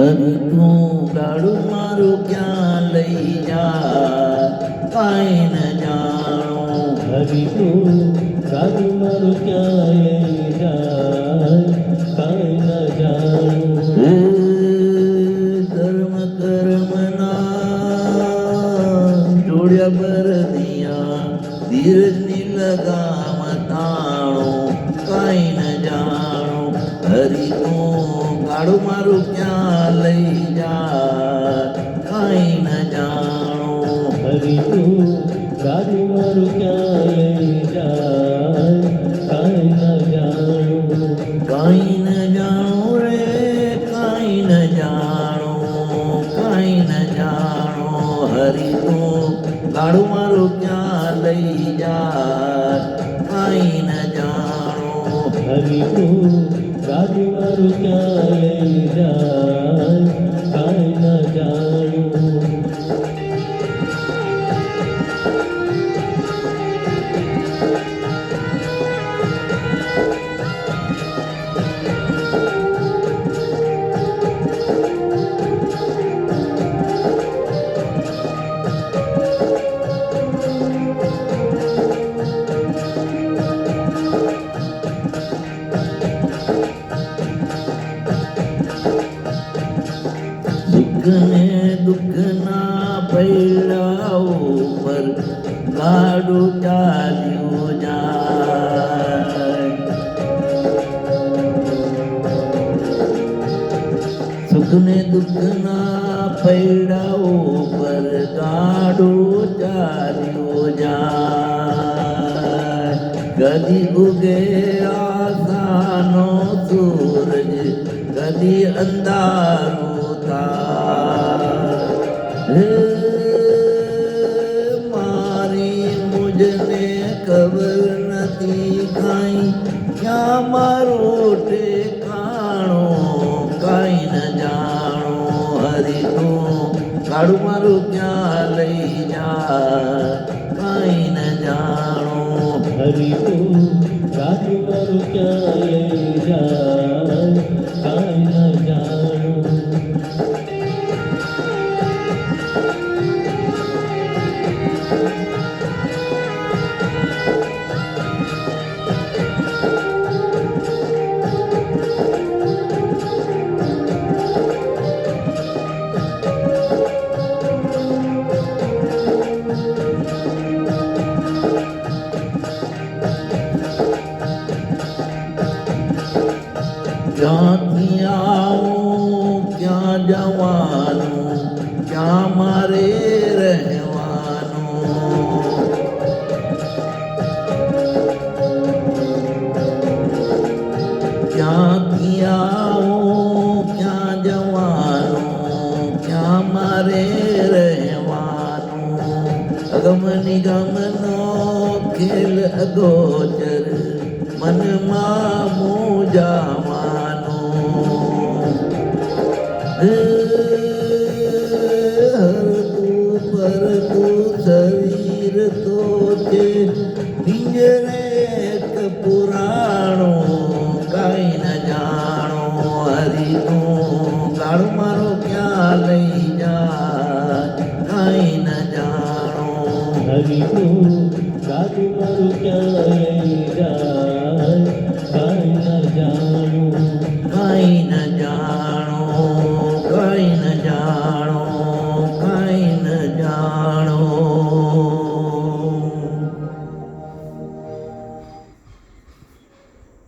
હરી તું ગાડું મારું ક્યાં લઈ જા કાંઈ ન જાણું. હરી તું ગાડું મારું ક્યાં લઈ જાય કાંઈ ન જાણું. ધર્મ કર્મના જોડ્યા બરદિયા ધીરજની લગામ તાણું કાંઈ ન જાણું. હરી તું ગાડું મારું ક્યાં લઈ જા કાંઈ ન જાણું. હરી તું ગાડું મારું ક્યાં લઈ જાય કાંઈ ન જાણું. કાંઈ ન જાણું રે કાંઈ ન જાણું કાંઈ ન જાણું. હરી તું ગાડું મારું ક્યાં લઈ જા કાંઈ ન જાણું. હરી તું ગાડું મારું ક્યાં લઈ જાય કાંઈ ન જાણું. સુખને દુઃખના પૈડા ઉપર ગાડું ચાલ્યું જાય. સુખને દુઃખના પૈડા ઉપર ગાડું ચાલ્યું જાય. કદી ઉગે આશાનો સૂરજ કદી અંધારું મારી મુજને ખબર નથી કાંઈ ક્યાં મારું ઠેકાણું કાંઈ ન જાણું. હરી તું ગાડું મારું ક્યાં લઈ જા કાંઈ ન જાણું. હરી તું ગાડું મારું ક્યાં લઈ જાય કાંઈ ન જાણું. ક્યાંથી આવું ક્યાં જવાનું ક્યાં મારે રહેવાનું. ક્યાંથી આવું ક્યાં જવાનું ક્યાં મારે રહેવાનું. અગમ નિગમનો ખેલ અગોચર મનમાં મૂંઝાવાનું. હરતું ફરતું શરીર તો છે પિંજરે એક પુરાણું કાંઈ ન જાણું. હરી તું ગાડું મારું ક્યાં લઈ જા કાંઈ ન જાણું. હરી તું ગાડું મારું ક્યાં